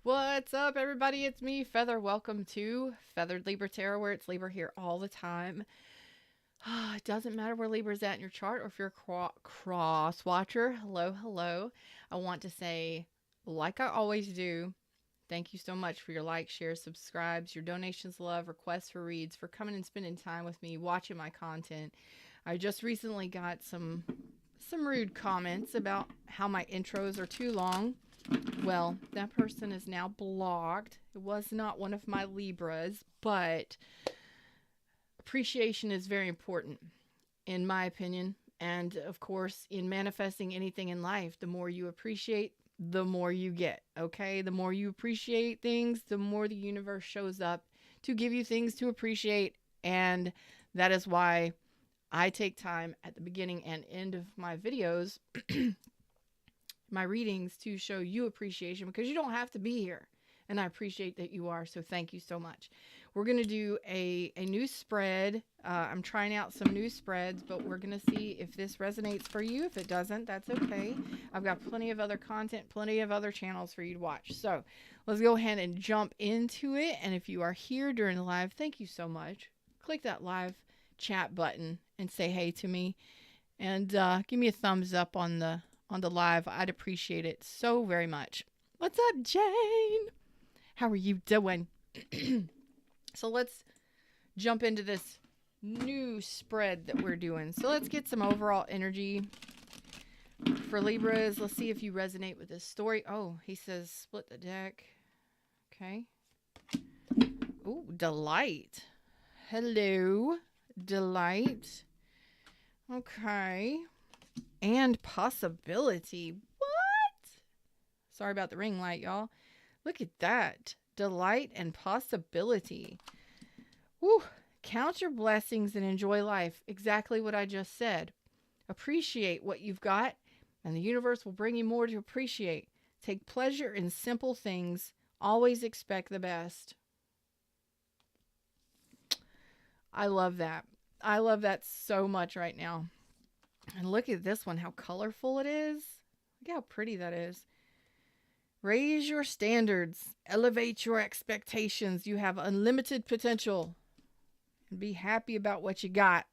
What's up, everybody? It's me, Feather. Welcome to Feathered Libra Tarot, where it's Libra here all the time. It doesn't matter where Libra's at in your chart or if you're a cross watcher. Hello, hello. I want to say, like I always do, thank you so much for your likes, shares, subscribes, your donations, love, requests for reads, for coming and spending time with me, watching my content. I just recently got some rude comments about how my intros are too long. Well, that person is now blocked. It was not one of my Libras, but appreciation is very important, in my opinion. And of course, in manifesting anything in life, the more you appreciate, the more you get, okay? The more you appreciate things, the more the universe shows up to give you things to appreciate. And that is why I take time at the beginning and end of my videos my readings to show you appreciation, because you don't have to be here, and I appreciate that you are. So thank you so much. We're going to do a new spread. I'm trying out some new spreads, but we're going to see if this resonates for you. If it doesn't, that's okay. I've got plenty of other content, plenty of other channels for you to watch. So let's go ahead and jump into it. And if you are here during the live, thank you so much. Click that live chat button and say hey to me, and give me a thumbs up on the live. I'd appreciate it so very much. What's up, Jane? How are you doing? So let's jump into this new spread that we're doing. So let's get some overall energy for Libras. Let's see if you resonate with this story. Oh, he says split the deck. Okay. Ooh, Delight. Hello, Delight. Okay. And Possibility. What? Sorry about the ring light, y'all. Look at that. Delight and Possibility. Woo. Count your blessings and enjoy life. Exactly what I just said. Appreciate what you've got, and the universe will bring you more to appreciate. Take pleasure in simple things. Always expect the best. I love that. I love that so much right now. And look at this one, how colorful it is. Look how pretty that is. Raise your standards. Elevate your expectations. You have unlimited potential. And be happy about what you got.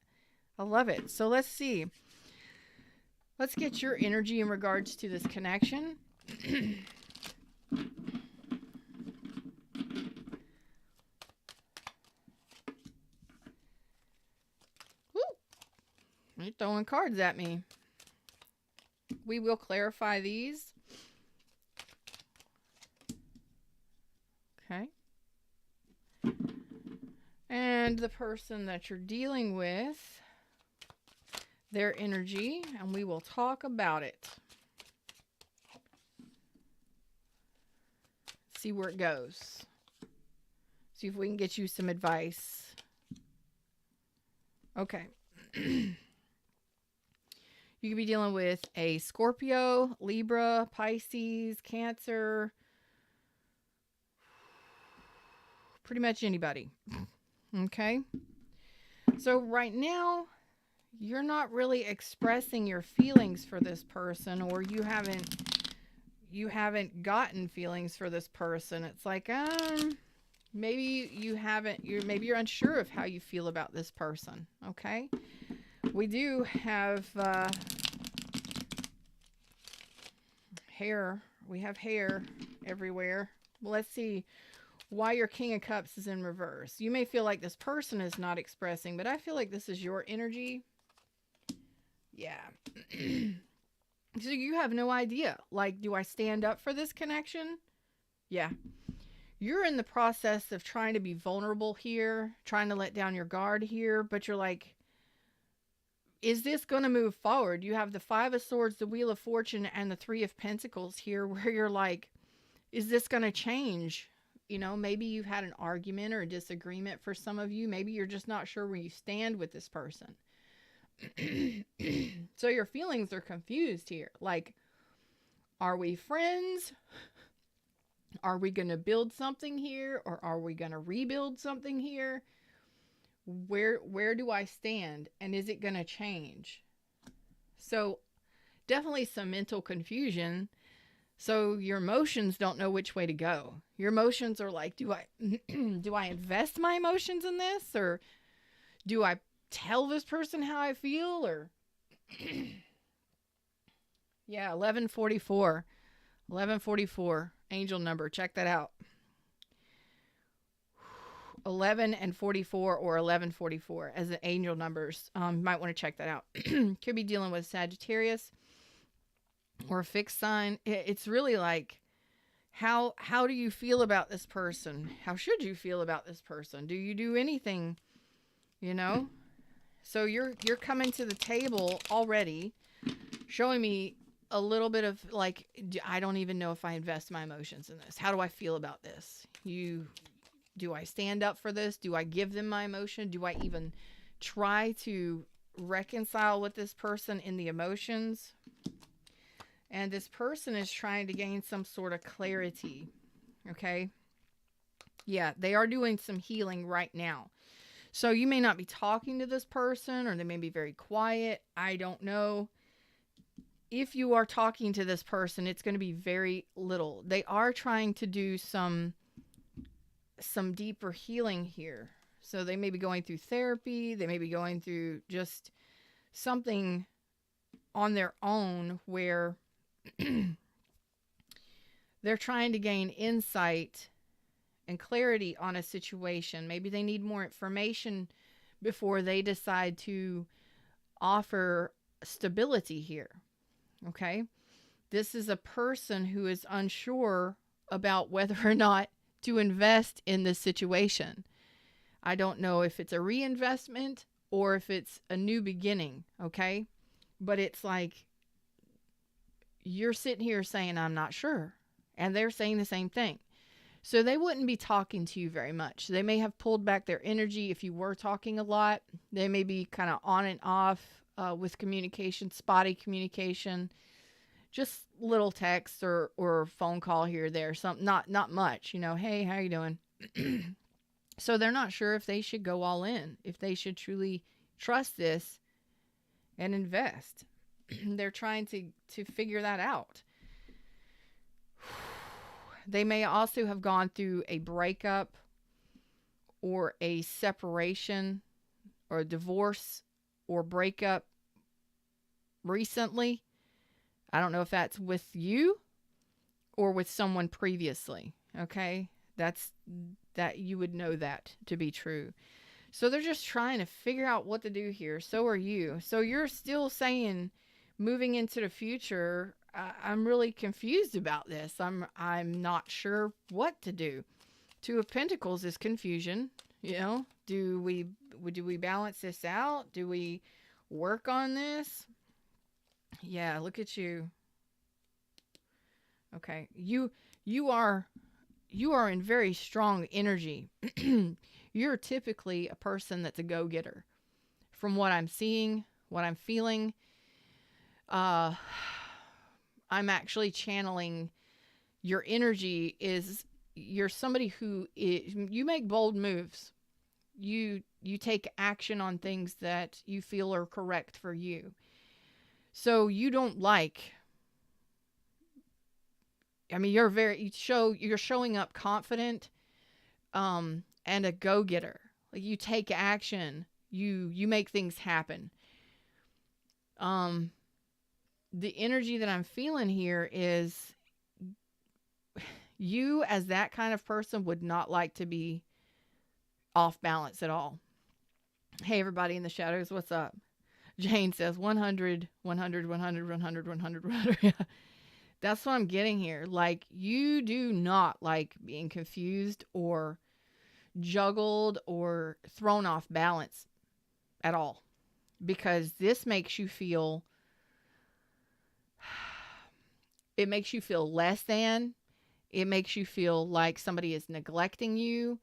I love it. So let's see. Let's get your energy in regards to this connection. Woo! You're throwing cards at me. We will clarify these. Okay. And the person that you're dealing with, their energy, and we will talk about it. See where it goes. See if we can get you some advice. Okay. You could be dealing with a Scorpio, Libra, Pisces, Cancer. Pretty much anybody. Okay. So right now, you're not really expressing your feelings for this person, or you haven't gotten feelings for this person. It's like, maybe maybe you're unsure of how you feel about this person. Okay. We do have hair. We have hair everywhere. Well, let's see why your King of Cups is in reverse. You may feel like this person is not expressing, but I feel like this is your energy. Yeah. So you have no idea. Like, do I stand up for this connection? Yeah. You're in the process of trying to be vulnerable here, trying to let down your guard here, but you're like, is this going to move forward? You have the Five of Swords, the Wheel of Fortune, and the Three of Pentacles here, where you're like, is this going to change? You know, maybe you've had an argument or a disagreement for some of you. Maybe you're just not sure where you stand with this person. So your feelings are confused here. Like, are we friends? Are we going to build something here? Or are we going to rebuild something here? Where do I stand? And is it going to change? So definitely some mental confusion. So your emotions don't know which way to go. Your emotions are like, do I do I invest my emotions in this, or do I tell this person how I feel, or yeah, 1144. 1144 angel number. Check that out. 11 and 44 or 1144 as the angel numbers. Might want to check that out. Could be dealing with Sagittarius or a fixed sign. It's really like, how do you feel about this person? How should you feel about this person? Do you do anything, you know? So you're coming to the table already showing me a little bit of like, I don't even know if I invest my emotions in this. How do I feel about this? Do I stand up for this? Do I give them my emotion? Do I even try to reconcile with this person in the emotions? And this person is trying to gain some sort of clarity. Okay? Yeah, they are doing some healing right now. So you may not be talking to this person, or they may be very quiet. I don't know. If you are talking to this person, it's going to be very little. They are trying to do some deeper healing here. So they may be going through therapy. They may be going through just something on their own where they're trying to gain insight and clarity on a situation. Maybe they need more information before they decide to offer stability here. Okay? This is a person who is unsure about whether or not to invest in this situation. I don't know if it's a reinvestment or if it's a new beginning, okay? But it's like, you're sitting here saying, I'm not sure. And they're saying the same thing. So they wouldn't be talking to you very much. They may have pulled back their energy if you were talking a lot. They may be kind of on and off with communication, spotty communication. Just little text or phone call here or there, something not much, hey, how you doing? So they're not sure if they should go all in, if they should truly trust this and invest. They're trying to figure that out. They may also have gone through a breakup or a separation or a divorce or breakup recently. I don't know if that's with you or with someone previously. Okay. That you would know that to be true. So they're just trying to figure out what to do here. So are you. So you're still saying, moving into the future, I'm really confused about this. I'm not sure what to do. Two of Pentacles is confusion. Do we balance this out? Do we work on this? Yeah, look at you. Okay. You are in very strong energy. You're typically a person that's a go-getter. From what I'm seeing, what I'm feeling, I'm actually channeling your energy. You're somebody who you make bold moves. You take action on things that you feel are correct for you. So you don't you're showing up confident, and a go-getter. Like, you take action, you make things happen. The energy that I'm feeling here is you, as that kind of person, would not like to be off balance at all. Hey, everybody in the shadows, what's up? Jane says 100, 100, 100, 100, 100, 100. That's what I'm getting here. Like, you do not like being confused or juggled or thrown off balance at all, because this makes you feel, it makes you feel less than. It makes you feel like somebody is neglecting you,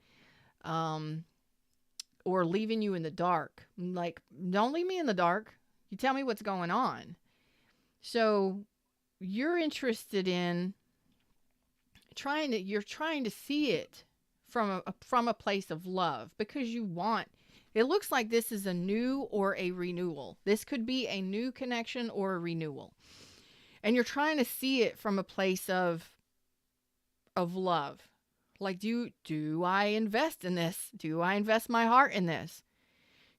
or leaving you in the dark. Like, don't leave me in the dark. You tell me what's going on. So you're interested in you're trying to see it from a place of love, because it looks like this is a new or a renewal. This could be a new connection or a renewal. And you're trying to see it from a place of love. Like, do I invest in this? Do I invest my heart in this?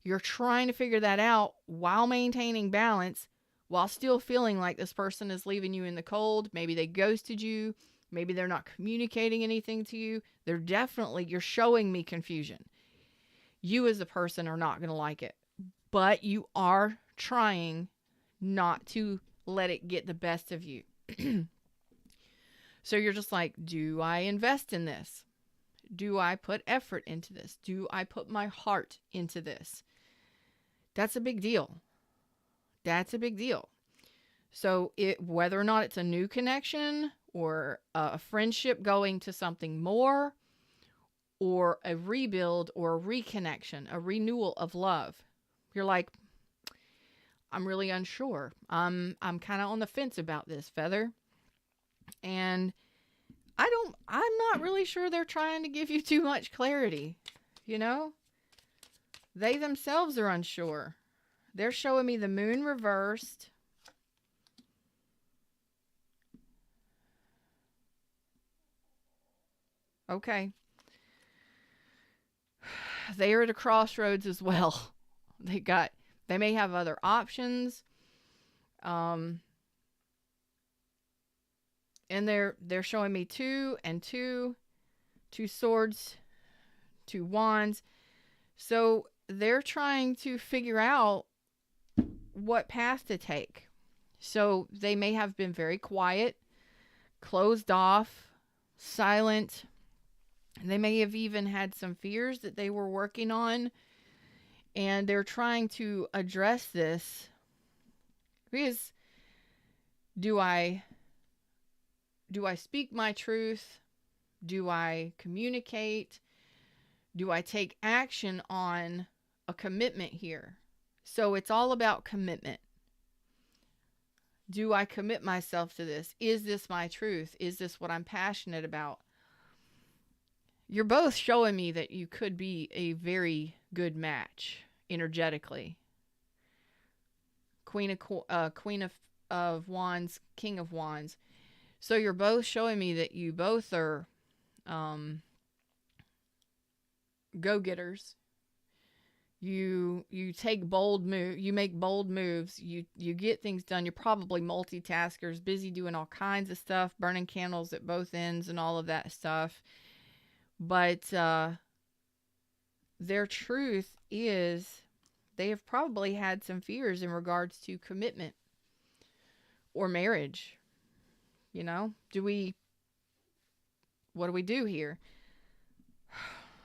You're trying to figure that out while maintaining balance, while still feeling like this person is leaving you in the cold. Maybe they ghosted you. Maybe they're not communicating anything to you. You're showing me confusion. You as a person are not going to like it, but you are trying not to let it get the best of you. So you're just like, do I invest in this? Do I put effort into this? Do I put my heart into this? That's a big deal. That's a big deal. So whether or not it's a new connection or a friendship going to something more, or a rebuild or a reconnection, a renewal of love, you're like, I'm really unsure. I'm kind of on the fence about this, Feather. And I'm not really sure they're trying to give you too much clarity. You know, they themselves are unsure. They're showing me the moon reversed. Okay. They are at a crossroads as well. They may have other options. And they're showing me 2 and 2 swords, 2 wands. So they're trying to figure out what path to take. So they may have been very quiet, closed off, silent. They may have even had some fears that they were working on, and they're trying to address this. Because do I speak my truth? Do I communicate? Do I take action on a commitment here? So it's all about commitment. Do I commit myself to this? Is this my truth? Is this what I'm passionate about? You're both showing me that you could be a very good match energetically. Queen of Wands, King of Wands. So you're both showing me that you both are go-getters. You take bold move. You make bold moves. You get things done. You're probably multitaskers, busy doing all kinds of stuff, burning candles at both ends and all of that stuff. But their truth is they have probably had some fears in regards to commitment or marriage. You know, what do we do here?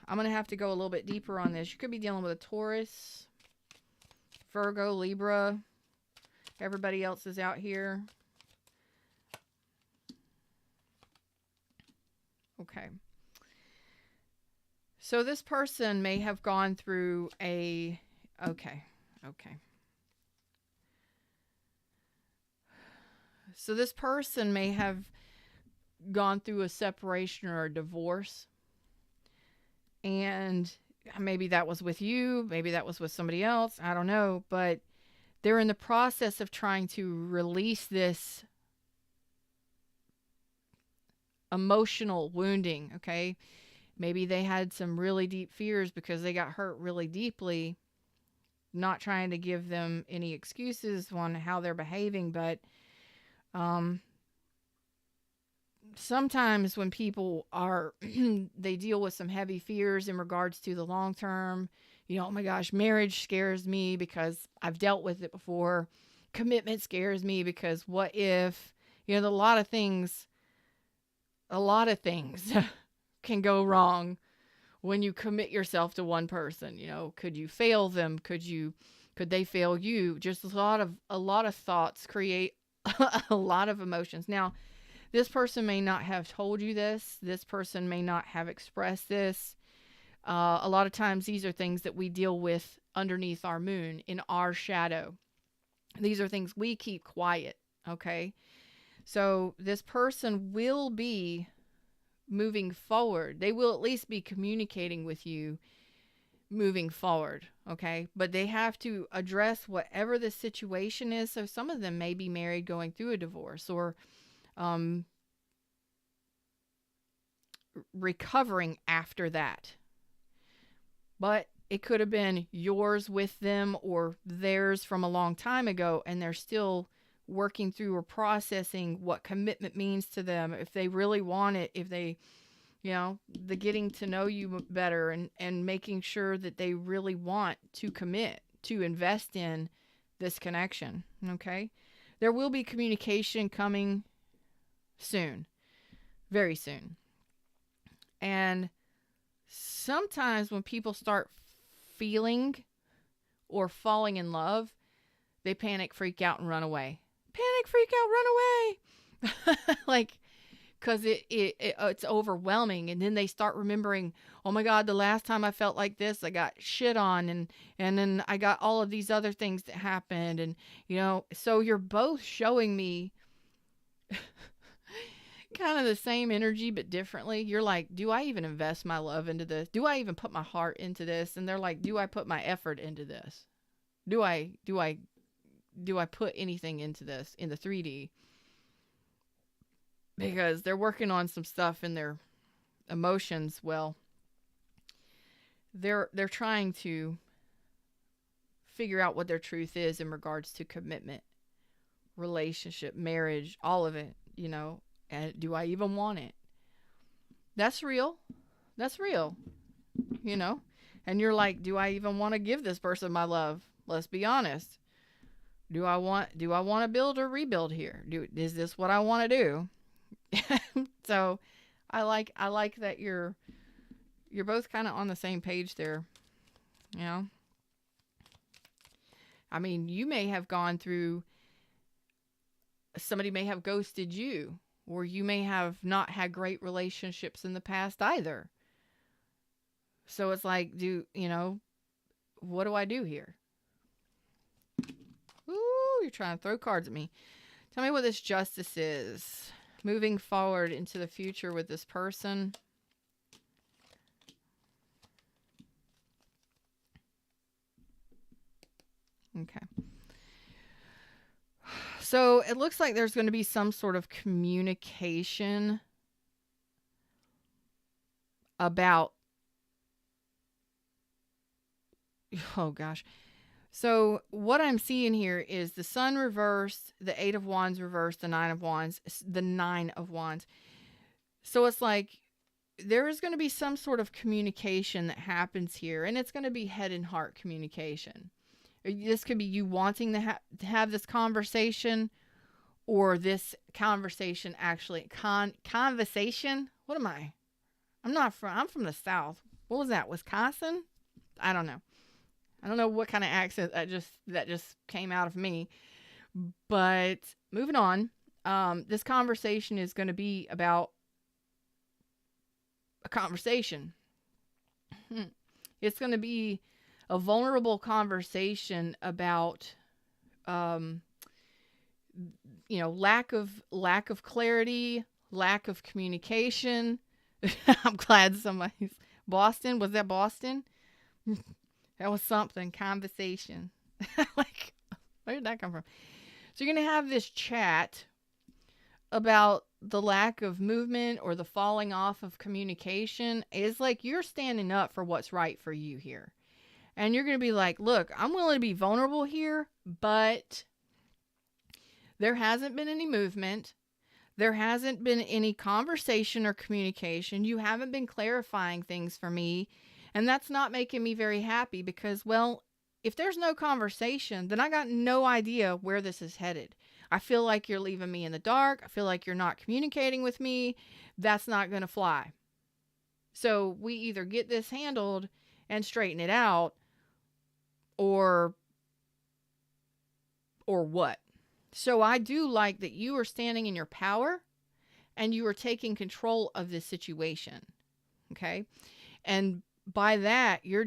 I'm going to have to go a little bit deeper on this. You could be dealing with a Taurus, Virgo, Libra. Everybody else is out here. Okay. So this person may have gone through okay. So this person may have gone through a separation or a divorce. And maybe that was with you. Maybe that was with somebody else. I don't know. But they're in the process of trying to release this emotional wounding, okay? Maybe they had some really deep fears because they got hurt really deeply. Not trying to give them any excuses on how they're behaving, but sometimes when people are, they deal with some heavy fears in regards to the long term, oh my gosh, marriage scares me because I've dealt with it before. Commitment scares me because what if, a lot of things can go wrong when you commit yourself to one person. Could you fail them? Could they fail you? Just a lot of thoughts create a lot of emotions. Now, this person may not have told you this. This person may not have expressed this. A lot of times these are things that we deal with underneath our moon, in our shadow. These are things we keep quiet, okay? So this person will be moving forward. They will at least be communicating with you moving forward, Okay. But they have to address whatever the situation is. So some of them may be married going through a divorce, or um, recovering after that. But it could have been yours with them or theirs from a long time ago, and they're still working through or processing what commitment means to them, if they really want it, if they, the getting to know you better, and making sure that they really want to commit, to invest in this connection. Okay. There will be communication coming soon, very soon. And sometimes when people start feeling or falling in love, they panic, freak out, and run away. Panic, freak out, run away. Like, because it's overwhelming. And then they start remembering, oh my God, the last time I felt like this, I got shit on. And then I got all of these other things that happened. And, so you're both showing me kind of the same energy, but differently. You're like, do I even invest my love into this? Do I even put my heart into this? And they're like, do I put my effort into this? Do I put anything into this in the 3D? Because they're working on some stuff in their emotions. Well, they're trying to figure out what their truth is in regards to commitment, relationship, marriage, all of it, and do I even want it? That's real. That's real. And you're like, do I even want to give this person my love? Let's be honest. Do I want to build or rebuild here? Is this what I want to do? So I like that you're both kind of on the same page there. I mean, you may have gone through, somebody may have ghosted you, or you may have not had great relationships in the past either. So it's like, what do I do here? Ooh, you're trying to throw cards at me. Tell me what this Justice is. Moving forward into the future with this person. Okay. So it looks like there's going to be some sort of communication about, oh gosh. So what I'm seeing here is the Sun reversed, the 8 of Wands reversed, the 9 of Wands, the 9 of Wands. So it's like there is going to be some sort of communication that happens here, and it's going to be head and heart communication. This could be you wanting to have this conversation, or this conversation actually conversation. What am I? I'm from the South. What was that? Wisconsin? I don't know. I don't know what kind of accent that just came out of me. But moving on, this conversation is going to be about a conversation. It's going to be a vulnerable conversation about, lack of clarity, lack of communication. I'm glad somebody's Boston. Was that Boston? That was something. Conversation. Like, where did that come from? So you're going to have this chat about the lack of movement or the falling off of communication. It's like you're standing up for what's right for you here. And you're going to be like, look, I'm willing to be vulnerable here, but there hasn't been any movement. There hasn't been any conversation or communication. You haven't been clarifying things for me. And that's not making me very happy because, well, if there's no conversation, then I got no idea where this is headed. I feel like you're leaving me in the dark. I feel like you're not communicating with me. That's not going to fly. So we either get this handled and straighten it out, or what? So I do like that you are standing in your power and you are taking control of this situation. Okay. And by that, you're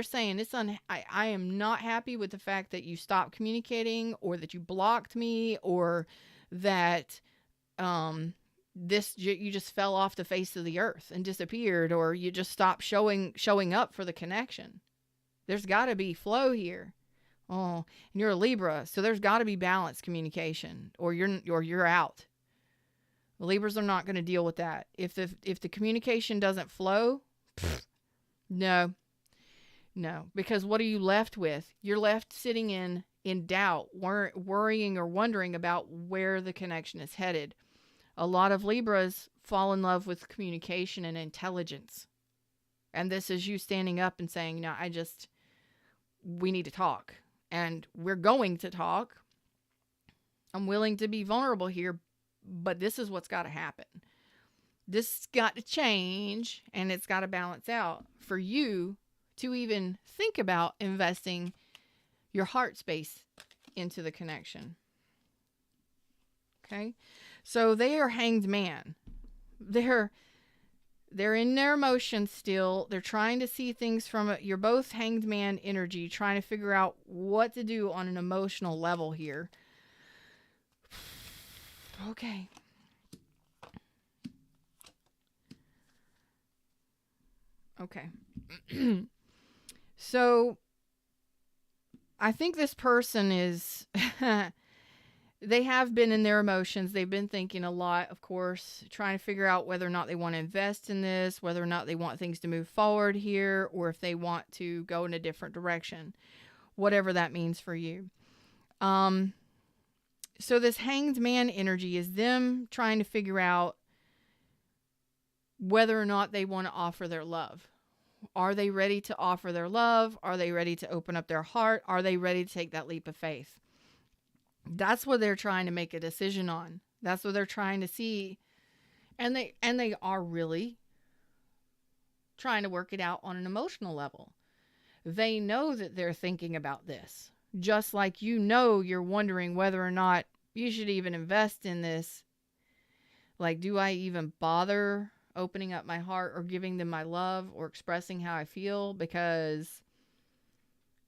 saying I am not happy with the fact that you stopped communicating, or that you blocked me, or that, you just fell off the face of the earth and disappeared, or you just stopped showing up for the connection. There's got to be flow here. Oh, and you're a Libra, so there's got to be balanced communication, or you're out. The Libras are not going to deal with that. If the communication doesn't flow, no, because what are you left with? You're left sitting in doubt, worrying or wondering about where the connection is headed. A lot of Libras fall in love with communication and intelligence. And this is you standing up and saying, no, we need to talk. And we're going to talk. I'm willing to be vulnerable here, but this is what's got to happen. This got to change, and it's got to balance out for you to even think about investing your heart space into the connection. Okay? So they are hanged man. They're in their emotions still. They're trying to see things you're both hanged man energy, trying to figure out what to do on an emotional level here. Okay. Okay. So I think this person is they have been in their emotions. They've been thinking a lot, of course, trying to figure out whether or not they want to invest in this, whether or not they want things to move forward here, or if they want to go in a different direction, whatever that means for you. So this hanged man energy is them trying to figure out whether or not they want to offer their love. Are they ready to offer their love? Are they ready to open up their heart? Are they ready to take that leap of faith? That's what they're trying to make a decision on. That's what they're trying to see. And they are really trying to work it out on an emotional level. They know that they're thinking about this. Just like you're wondering whether or not you should even invest in this. Like, do I even bother opening up my heart or giving them my love or expressing how I feel? Because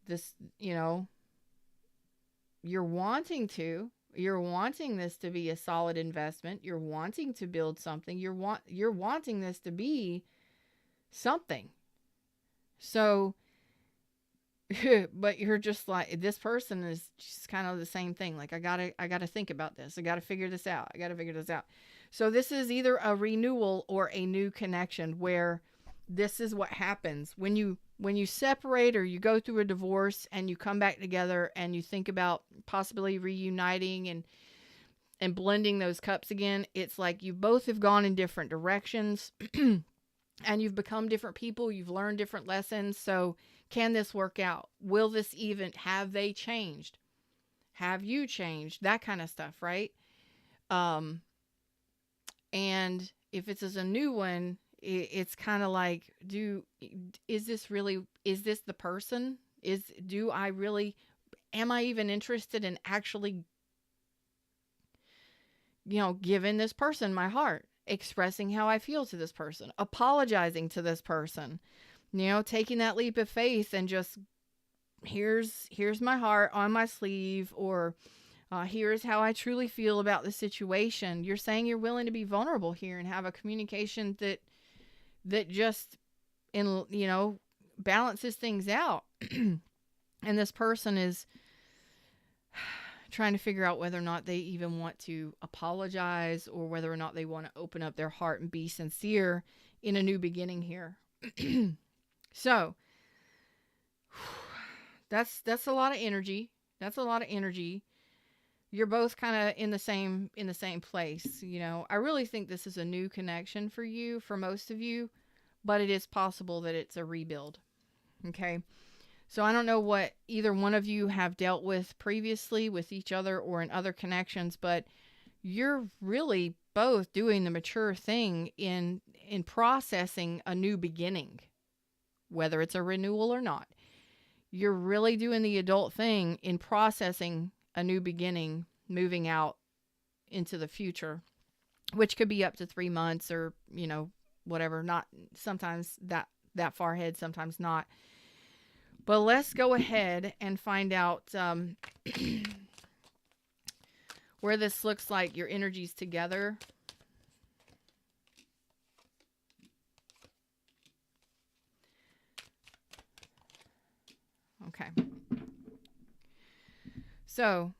this, you're wanting this to be a solid investment. You're wanting to build something. You're wanting this to be something. So, but you're just like, this person is just kind of the same thing. Like, I gotta think about this. I gotta figure this out. So this is either a renewal or a new connection, where this is what happens when you separate or you go through a divorce and you come back together and you think about possibly reuniting and blending those cups again. It's like you both have gone in different directions and you've become different people. You've learned different lessons. So can this work out? Will this even, have they changed? Have you changed? That kind of stuff, right? And if it's as a new one, it's kind of like, is this the person? Am I even interested in actually, giving this person my heart, expressing how I feel to this person, apologizing to this person, taking that leap of faith and just, here's my heart on my sleeve, or here's how I truly feel about the situation. You're saying you're willing to be vulnerable here and have a communication that just, balances things out. And this person is trying to figure out whether or not they even want to apologize, or whether or not they want to open up their heart and be sincere in a new beginning here. So that's a lot of energy. You're both kind of in the same place. I really think this is a new connection for you, for most of you, but it is possible that it's a rebuild. Okay. So I don't know what either one of you have dealt with previously with each other or in other connections, but you're really both doing the mature thing in processing a new beginning, whether it's a renewal or not. You're really doing the adult thing in processing a new beginning, moving out into the future, which could be up to 3 months or, whatever, not sometimes that far ahead, sometimes not. But let's go ahead and find out where this looks like your energies together. Okay. So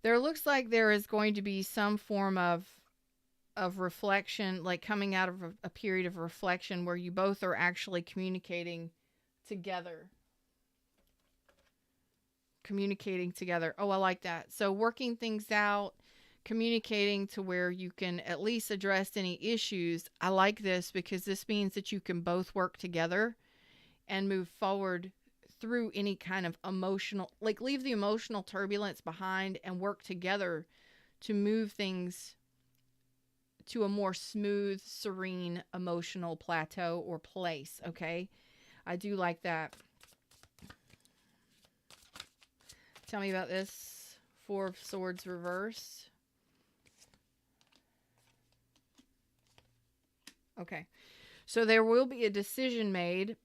there looks like there is going to be some form of reflection, like coming out of a period of reflection where you both are actually communicating together. Communicating together. Oh, I like that. So working things out, communicating to where you can at least address any issues. I like this because this means that you can both work together and move forward through any kind of emotional, like leave the emotional turbulence behind and work together to move things to a more smooth, serene emotional plateau or place. Okay. I do like that. Tell me about this. Four of Swords reverse. Okay. So there will be a decision made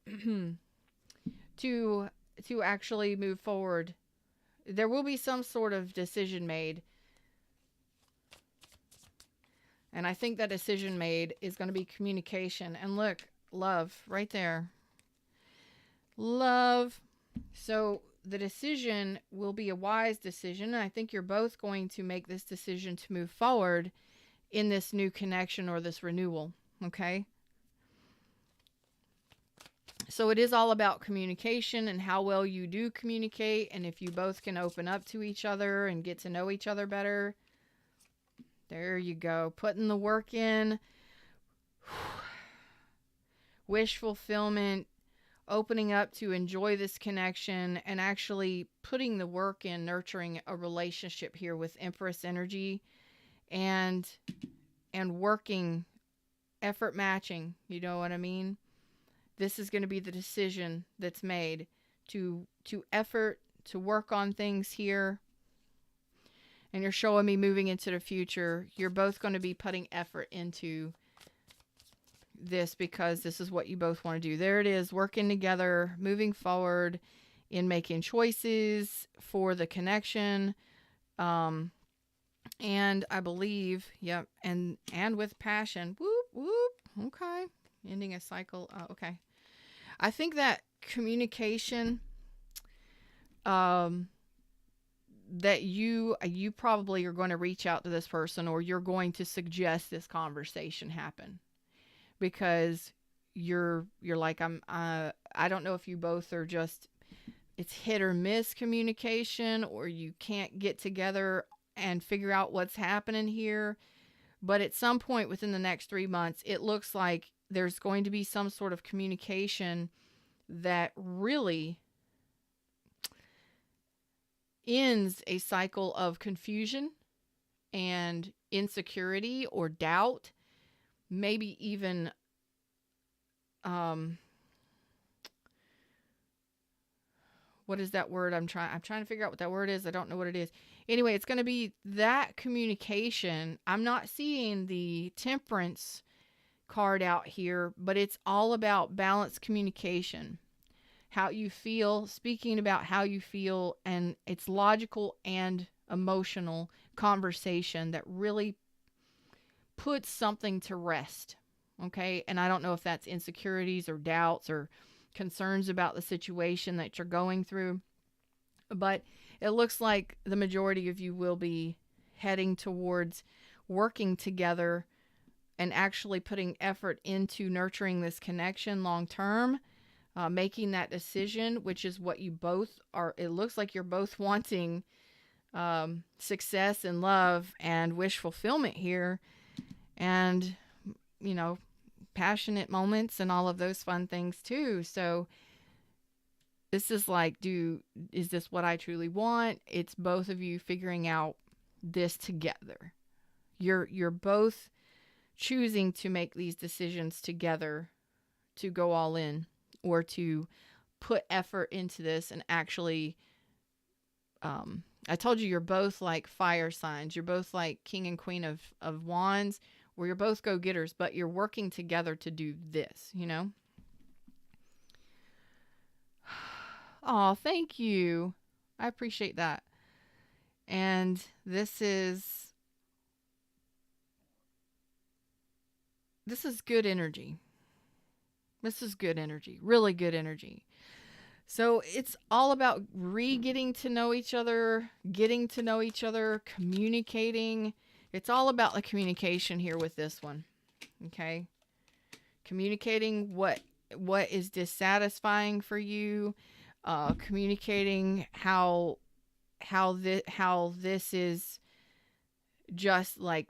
to actually move forward. There will be some sort of decision made. And I think that decision made is going to be communication. And look, love right there. Love. So the decision will be a wise decision. And I think you're both going to make this decision to move forward in this new connection or this renewal. Okay. So it is all about communication and how well you do communicate. And if you both can open up to each other and get to know each other better. There you go. Putting the work in. Wish fulfillment. Opening up to enjoy this connection and actually putting the work in nurturing a relationship here with Empress energy and working, effort matching. You know what I mean? This is going to be the decision that's made to effort, to work on things here. And you're showing me moving into the future. You're both going to be putting effort into this because this is what you both want to do. There it is, working together, moving forward in making choices for the connection. And I believe, yep, and with passion. Whoop, whoop. Okay. Ending a cycle. Okay. I think that communication, that you probably are going to reach out to this person or you're going to suggest this conversation happen because you're like, I don't know if you both are just, it's hit or miss communication or you can't get together and figure out what's happening here. But at some point within the next 3 months, it looks like there's going to be some sort of communication that really ends a cycle of confusion and insecurity or doubt, maybe even what is that word? I'm trying to figure out what that word is. I don't know what it is. Anyway, it's going to be that communication. I'm not seeing the Temperance card out here, but it's all about balanced communication. How you feel, speaking about how you feel, and it's logical and emotional conversation that really puts something to rest. Okay. And I don't know if that's insecurities or doubts or concerns about the situation that you're going through, but it looks like the majority of you will be heading towards working together and actually putting effort into nurturing this connection long term, making that decision, which is what you both are. It looks like you're both wanting success and love and wish fulfillment here. And, you know, passionate moments and all of those fun things too. So this is like, is this what I truly want? It's both of you figuring out this together. You're both choosing to make these decisions together to go all in or to put effort into this and actually, I told you, you're both like fire signs. You're both like king and queen of wands, where you're both go-getters, but you're working together to do this, you know? Oh, thank you. I appreciate that. And this is good energy. This is good energy, really good energy. So it's all about getting to know each other, getting to know each other, communicating. It's all about the communication here with this one. Okay? Communicating what is dissatisfying for you, communicating how this is just like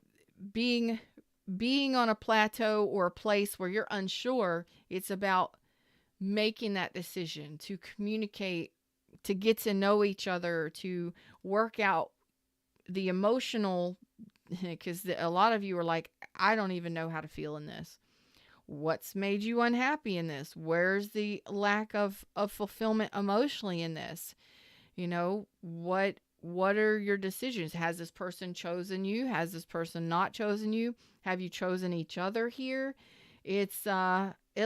being on a plateau or a place where you're unsure. It's about making that decision to communicate, to get to know each other, to work out the emotional, because a lot of you are like, I don't even know how to feel in this. What's made you unhappy in this? Where's the lack of fulfillment emotionally in this? You know, what are your decisions? Has this person chosen you? Has this person not chosen you? Have you chosen each other here? It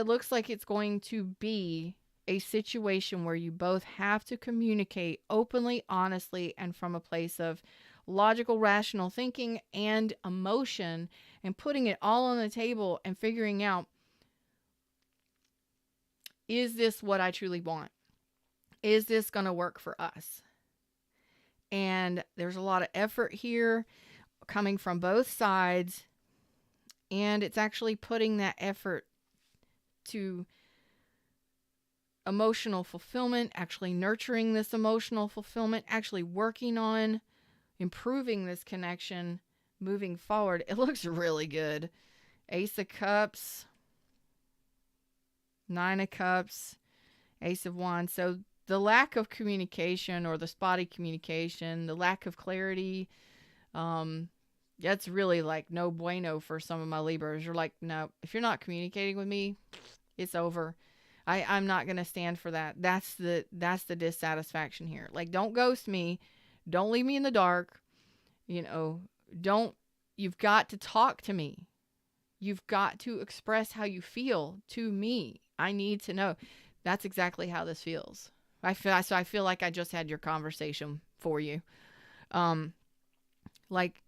looks like it's going to be a situation where you both have to communicate openly, honestly, and from a place of logical, rational thinking and emotion, and putting it all on the table and figuring out, is this what I truly want? Is this going to work for us? And there's a lot of effort here coming from both sides. And it's actually putting that effort to emotional fulfillment, actually nurturing this emotional fulfillment, actually working on improving this connection, moving forward. It looks really good. Ace of Cups, Nine of Cups, Ace of Wands. So the lack of communication, or the spotty communication, the lack of clarity, that's really like no bueno for some of my Libras. You're like, no, if you're not communicating with me, it's over. I'm not going to stand for that. That's the dissatisfaction here. Like, don't ghost me. Don't leave me in the dark. You know, you've got to talk to me. You've got to express how you feel to me. I need to know. That's exactly how this feels. I feel like I just had your conversation for you. Like,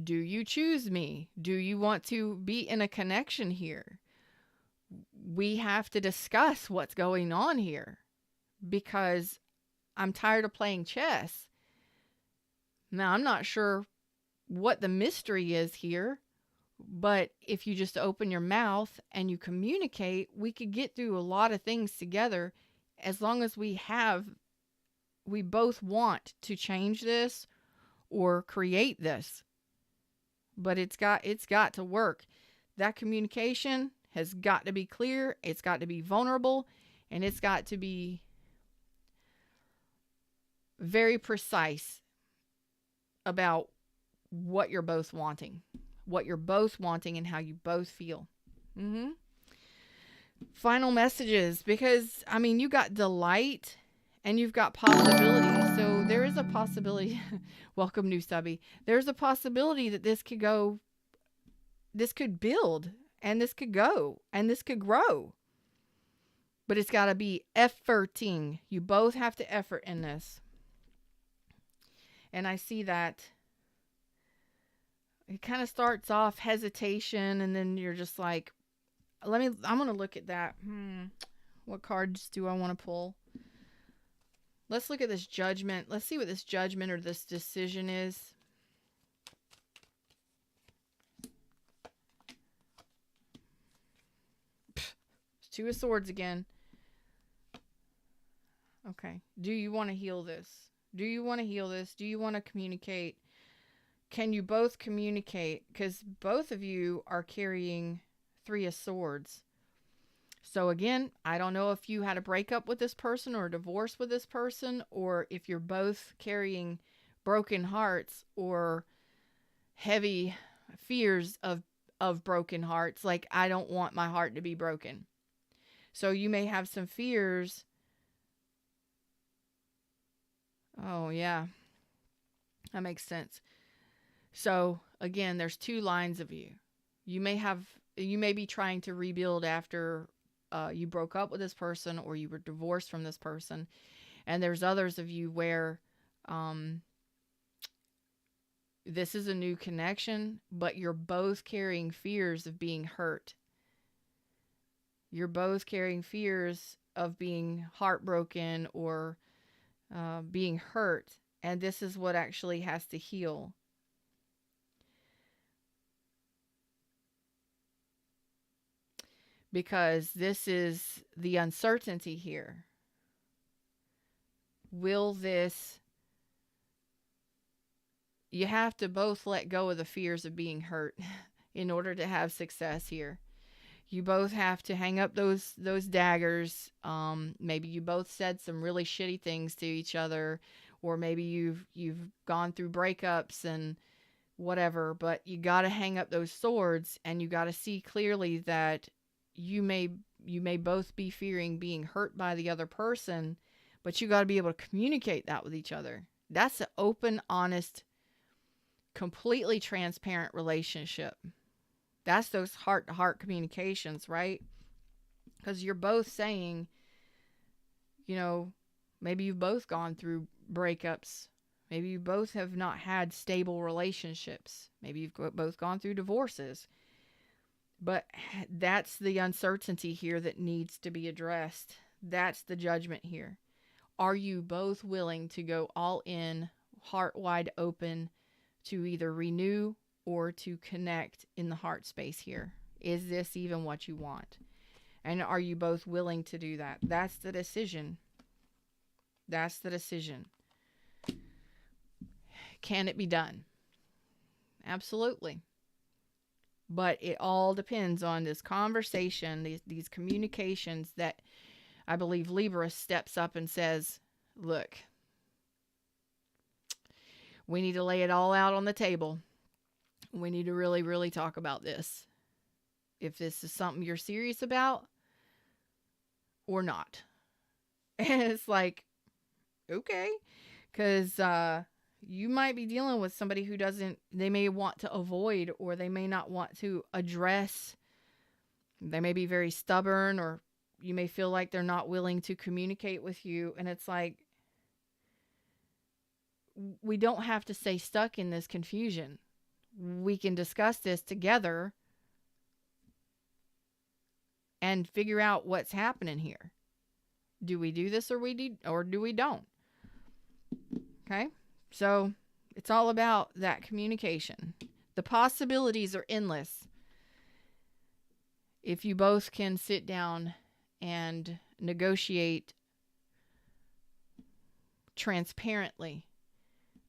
do you choose me? Do you want to be in a connection here? We have to discuss what's going on here, because I'm tired of playing chess. Now, I'm not sure what the mystery is here, but if you just open your mouth and you communicate, we could get through a lot of things together, as long as we both want to change this or create this. But it's got to work. That communication has got to be clear, it's got to be vulnerable, and it's got to be very precise about what you're both wanting. What you're both wanting and how you both feel. Final messages, because, I mean, you got delight and you've got possibility. So there is a possibility. Welcome, new subby. There's a possibility that this could build, and this could go, and this could grow. But it's got to be efforting. You both have to effort in this. And I see that it kind of starts off hesitation, and then you're just like, I'm going to look at that. What cards do I want to pull? Let's look at this judgment. Let's see what this judgment or this decision is. Two of Swords again. Okay. Do you want to heal this? Do you want to heal this? Do you want to communicate? Can you both communicate? Because both of you are carrying Three of Swords. So again, I don't know if you had a breakup with this person or a divorce with this person, or if you're both carrying broken hearts or heavy fears of broken hearts. Like, I don't want my heart to be broken. So you may have some fears. Oh, yeah. That makes sense. So again, there's two lines of you. You may be trying to rebuild after you broke up with this person, or you were divorced from this person. And there's others of you where this is a new connection, but you're both carrying fears of being hurt. You're both carrying fears of being heartbroken or being hurt. And this is what actually has to heal. Because this is the uncertainty here. Will this... You have to both let go of the fears of being hurt in order to have success here. You both have to hang up those daggers. Maybe you both said some really shitty things to each other, or maybe you've gone through breakups and whatever. But you got to hang up those swords, and you got to see clearly that you may both be fearing being hurt by the other person, but you got to be able to communicate that with each other. That's an open, honest, completely transparent relationship. That's those heart-to-heart communications, right? Because you're both saying, maybe you've both gone through breakups. Maybe you both have not had stable relationships. Maybe you've both gone through divorces. But that's the uncertainty here that needs to be addressed. That's the judgment here. Are you both willing to go all in, heart wide open, to either renew or to connect in the heart space here? Is this even what you want? And are you both willing to do that? That's the decision. That's the decision. Can it be done? Absolutely. But it all depends on this conversation, these communications that I believe Libra steps up and says, look, we need to lay it all out on the table. We need to really, really talk about this. If this is something you're serious about or not. And it's like, okay. Because you might be dealing with somebody who they may want to avoid, or they may not want to address. They may be very stubborn, or you may feel like they're not willing to communicate with you. And it's like, we don't have to stay stuck in this confusion. We can discuss this together and figure out what's happening here. Do we do this or do we don't? Okay? So it's all about that communication. The possibilities are endless if you both can sit down and negotiate transparently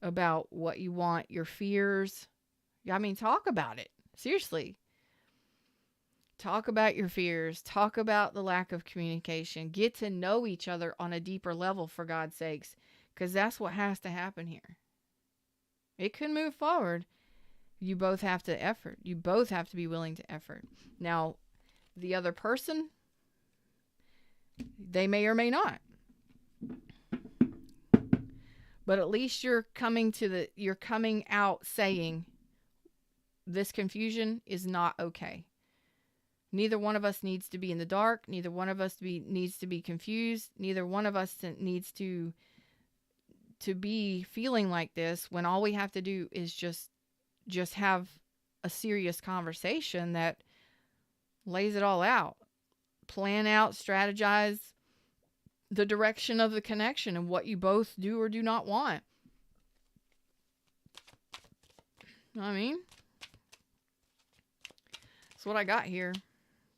about what you want, your fears. I mean, talk about it. Seriously. Talk about your fears. Talk about the lack of communication. Get to know each other on a deeper level, for God's sakes, because that's what has to happen here. It can move forward. You both have to effort. You both have to be willing to effort. Now, the other person, they may or may not. But at least you're coming out saying, this confusion is not okay. Neither one of us needs to be in the dark. Neither one of us needs to be confused. Neither one of us needs to be feeling like this, when all we have to do is just have a serious conversation that lays it all out. Plan out, strategize the direction of the connection and what you both do or do not want. I mean, that's what I got here.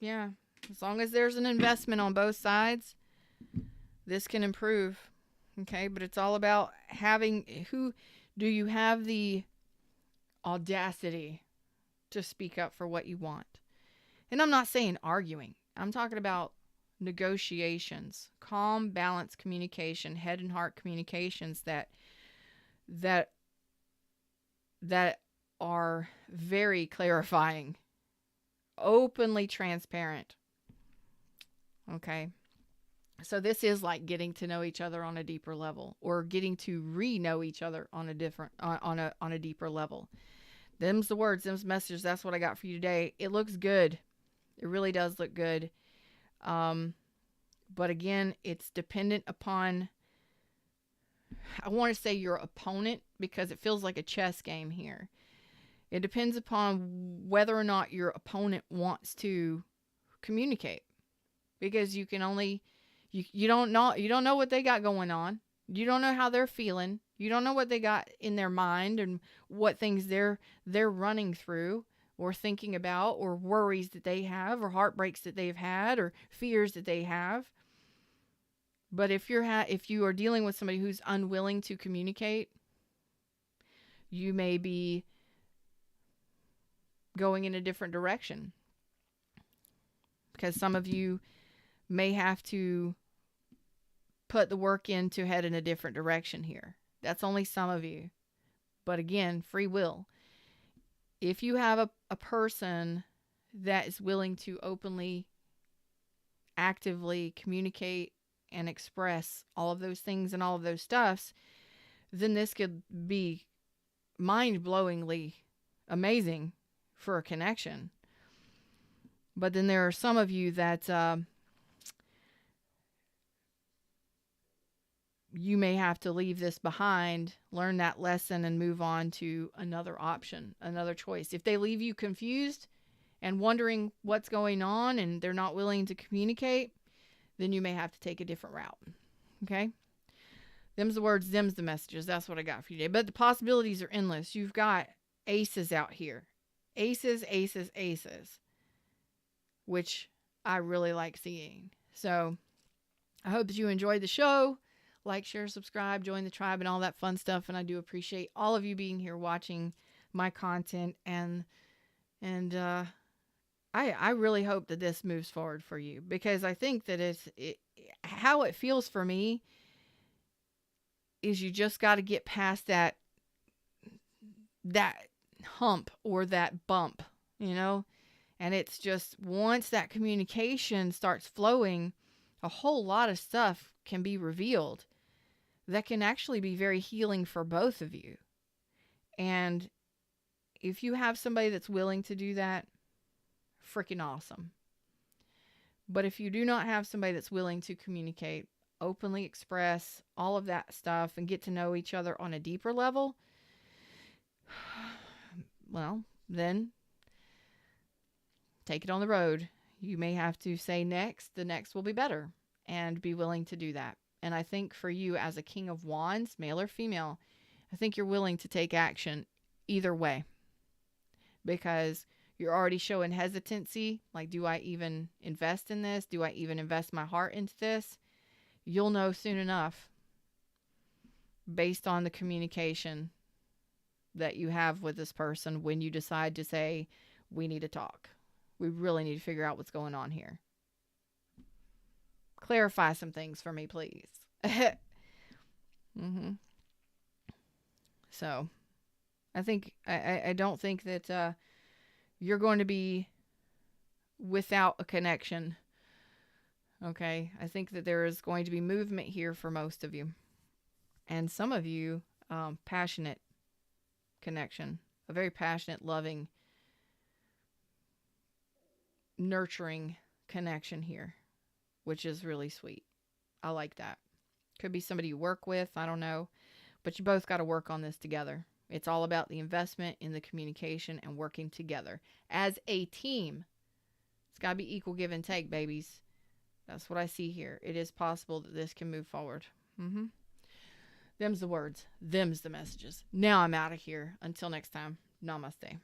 Yeah. As long as there's an investment on both sides, this can improve. Okay. But it's all about do you have the audacity to speak up for what you want? And I'm not saying arguing. I'm talking about negotiations, calm, balanced communication, head and heart communications that are very clarifying, openly transparent. Okay. So this is like getting to know each other on a deeper level, or getting to re-know each other on a deeper level. Them's the words, them's messages. That's what I got for you today. It looks good. It really does look good. But again, it's dependent upon, I want to say your opponent, because it feels like a chess game here. It depends upon whether or not your opponent wants to communicate. because you don't know what they got going on. You don't know how they're feeling. You don't know what they got in their mind and what things they're running through or thinking about, or worries that they have, or heartbreaks that they've had, or fears that they have. But if you are dealing with somebody who's unwilling to communicate, you may be going in a different direction, because some of you may have to put the work in to head in a different direction here. That's only some of you. But again, free will. If you have a person that is willing to openly, actively communicate and express all of those things and all of those stuffs, then this could be mind-blowingly amazing for a connection. But then there are some of you that you may have to leave this behind, learn that lesson, and move on to another option, another choice. If they leave you confused and wondering what's going on and they're not willing to communicate, then you may have to take a different route. Okay? Them's the words, them's the messages. That's what I got for you today. But the possibilities are endless. You've got aces out here. Aces, aces, aces. Which I really like seeing. So I hope that you enjoyed the show. Like, share, subscribe, join the tribe, and all that fun stuff. And I do appreciate all of you being here watching my content. And I really hope that this moves forward for you, because I think that how it feels for me is you just got to get past that hump or that bump, and it's just, once that communication starts flowing, a whole lot of stuff can be revealed that can actually be very healing for both of you. And if you have somebody that's willing to do that, freaking awesome. But if you do not have somebody that's willing to communicate, openly express all of that stuff, and get to know each other on a deeper level, well, then take it on the road. You may have to say next, the next will be better, and be willing to do that. And I think for you as a King of Wands, male or female, I think you're willing to take action either way, because you're already showing hesitancy. Like, do I even invest in this? Do I even invest my heart into this? You'll know soon enough, based on the communication that you have with this person, when you decide to say, we need to talk. We really need to figure out what's going on here. Clarify some things for me, please. So, I don't think that you're going to be without a connection. Okay? I think that there is going to be movement here for most of you. And some of you, passionate connection. A very passionate, loving, nurturing connection here, which is really sweet. I like that. Could be somebody you work with, I don't know. But you both got to work on this together. It's all about the investment in the communication and working together as a team. It's got to be equal give and take, babies. That's what I see here. It is possible that this can move forward. Them's the words. Them's the messages. Now I'm out of here. Until next time, namaste.